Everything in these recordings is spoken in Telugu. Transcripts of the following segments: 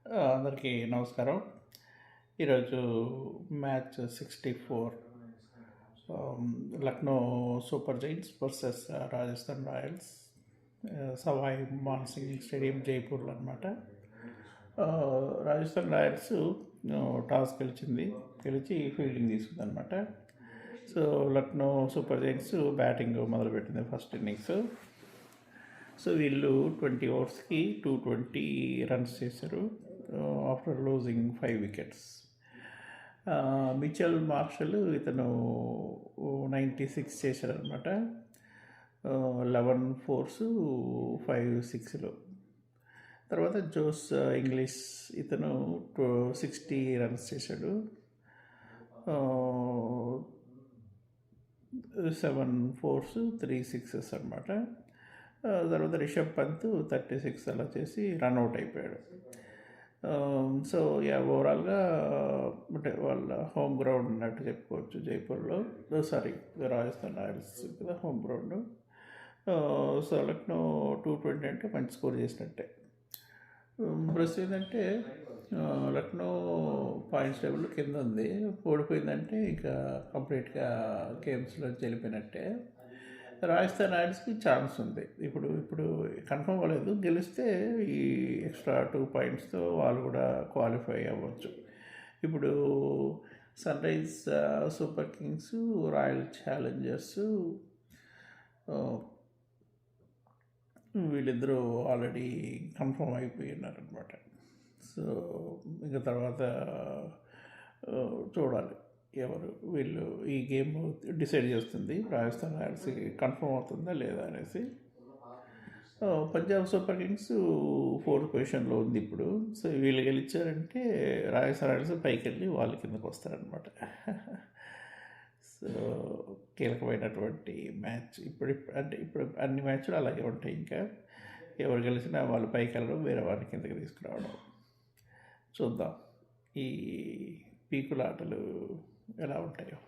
అందరికీ నమస్కారం. ఈరోజు match 64 Lucknow Super Giants versus Rajasthan Royals Sawai Mansingh stadium జైపూర్లో అనమాట. రాజస్థాన్ రాయల్స్ టాస్ గెలిచి ఫీల్డింగ్ తీసుకుంది అనమాట. So Lucknow Super Giants batting మొదలుపెట్టింది ఫస్ట్ ఇన్నింగ్స్. సో వీళ్ళు 20 ఓవర్స్కి 220 రన్స్ చేశారు after losing 5 wickets. Mitchell Marshall ఇతను 96 చేశారనమాట. 11 ఫోర్స్ 5 సిక్స్లు. తర్వాత జోస్ ఇంగ్లీష్ ఇతను 60 రన్స్ చేశాడు. 7 ఫోర్స్ 3 సిక్సెస్ అనమాట. తర్వాత రిషబ్ పంత్ 36 అలా చేసి రన్అట్ అయిపోయాడు. సో ఓవరాల్గా అంటే వాళ్ళ హోమ్ గ్రౌండ్ అన్నట్టు చెప్పుకోవచ్చు జైపూర్లో. రాజస్థాన్ రాయల్స్ కదా హోమ్ గ్రౌండ్. సో లక్నో 220 అంటే మంచి స్కోర్ చేసినట్టే. ప్లస్ ఏంటంటే లక్నో పాయింట్స్ టేబుల్ కింద ఉంది. ఓడిపోయిందంటే ఇంకా కంప్లీట్గా గేమ్స్లో వెళ్ళిపోయినట్టే. రాజస్థాన్ రాయల్స్కి ఛాన్స్ ఉంది. ఇప్పుడు కన్ఫర్మ్ అవ్వలేదు. గెలిస్తే ఈ ఎక్స్ట్రా 2 పాయింట్స్తో వాళ్ళు కూడా క్వాలిఫై అవ్వచ్చు. ఇప్పుడు Sun Rise Super Kings, Royal Challengers వీళ్ళిద్దరూ ఆల్రెడీ కన్ఫర్మ్ అయిపోయి ఉన్నారనమాట. సో ఇంకా తర్వాత చూడాలి ఎవరు వీళ్ళు ఈ గేమ్ డిసైడ్ చేస్తుంది. రాజస్థాన్ రాయల్స్కి కన్ఫర్మ్ అవుతుందా లేదా అనేసి. పంజాబ్ సూపర్ కింగ్స్ 4th పొజిషన్లో ఉంది ఇప్పుడు. సో వీళ్ళు గెలిచారంటే రాజస్థాన్ రాయల్స్ పైకి వెళ్ళి వాళ్ళ కిందకు వస్తారనమాట. సో కీలకమైనటువంటి మ్యాచ్ ఇప్పుడు అన్ని మ్యాచ్లు అలాగే ఉంటాయి. ఇంకా ఎవరు గెలిచినా వాళ్ళు పైకి వెళ్ళడం, వేరే వారి కిందకి తీసుకురావడం. చూద్దాం ఈ పీకుల ఆటలు ఎలా ఉంటాయో.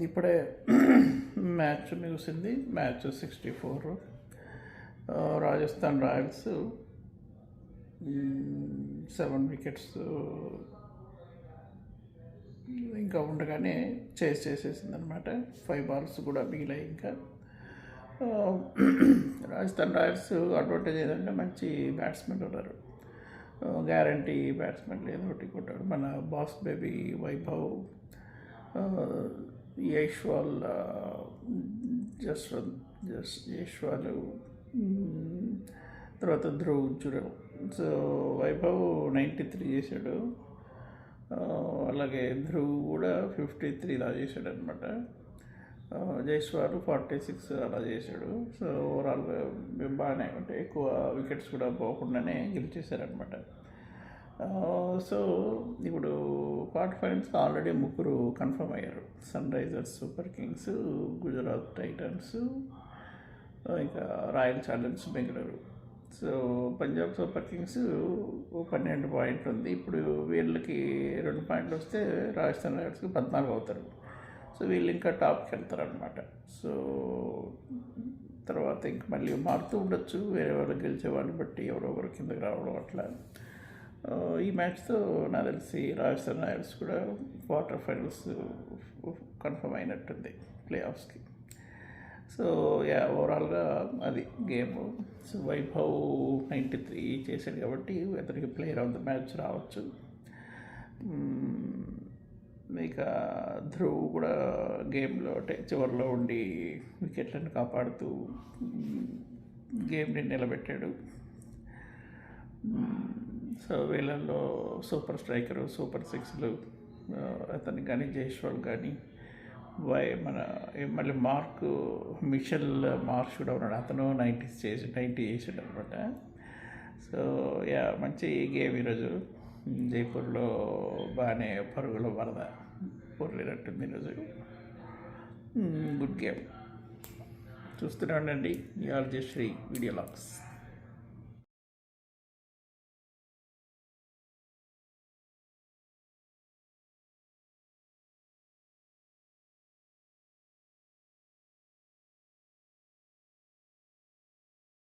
ఇప్పుడే మ్యాచ్ ముగిసింది. మ్యాచ్ 64. రాజస్థాన్ రాయల్స్ 7 వికెట్స్ ఇంకా ఉండగానే చేసేసింది అనమాట. 5 బాల్స్ కూడా మిగిలాయి. ఇంకా రాజస్థాన్ రాయల్స్ అడ్వాంటేజ్ ఏంటంటే మంచి బ్యాట్స్మెన్ ఉన్నారు. గ్యారంటీ బ్యాట్స్మెన్ ఏదో ఒకటి కొట్టాడు. మన బాస్ బేబీ వైభవ్, యశ్వాల్, యశ్వాల్, తర్వాత ధ్రువ్ జురేల్. సో వైభవ్ 93 చేశాడు. అలాగే ధ్రువ్ కూడా 53 ఇలా చేశాడు అనమాట. జైస్వాల్ 46 అలా చేశాడు. సో ఓవరాల్గా బాగానే అంటే ఎక్కువ వికెట్స్ కూడా పోకుండానే గెలిచేశారనమాట. సో ఇప్పుడు క్వార్టర్ ఫైనల్స్కి ఆల్రెడీ 3 కన్ఫర్మ్ అయ్యారు. Sun Risers Super Kings, Gujarat Titans, ఇంకా Royal Challengers Bengaluru. So Punjab Super Kings 12 పాయింట్లు ఉంది. ఇప్పుడు వీళ్ళకి 2 పాయింట్లు వస్తే రాజస్థాన్ రాయల్స్కి 14 అవుతారు. సో వీళ్ళు ఇంకా టాప్కి వెళ్తారు అనమాట. సో తర్వాత ఇంక మళ్ళీ మారుతూ ఉండొచ్చు, వేరే వాళ్ళు గెలిచే వాళ్ళని బట్టి ఎవరొకరు కిందకి రావడం అట్లా. ఈ మ్యాచ్తో నాకు తెలిసి రాజస్థాన్ రాయల్స్ కూడా క్వార్టర్ ఫైనల్స్ కన్ఫర్మ్ అయినట్టుంది ప్లే ఆఫ్స్కి. సో ఓవరాల్గా అది గేమ్. సో వైభవ్ 93 చేశాడు కాబట్టి అతనికి ప్లేయర్ ఆఫ్ ద మ్యాచ్ రావచ్చు. ఇక ధ్రువ్ కూడా గేమ్లో చివరిలో ఉండి వికెట్లను కాపాడుతూ గేమ్ని నిలబెట్టాడు. సో వీళ్ళల్లో సూపర్ స్ట్రైకరు, సూపర్ సిక్స్లు అతనికి కానీ, జైస్వాల్ కానీ, మళ్ళీ మిషెల్ మార్ష్ కూడా ఉన్నాడు. అతను 90 చేసాడు అనమాట. సో మంచి గేమ్ ఈరోజు. జైపూర్లో బాగానే పరుగుల వరద పొర్లినట్టుంది ఈరోజు. Good game. చూస్తూనే ఉండండి యార్జశ్రీ వీడియో లాగ్స్.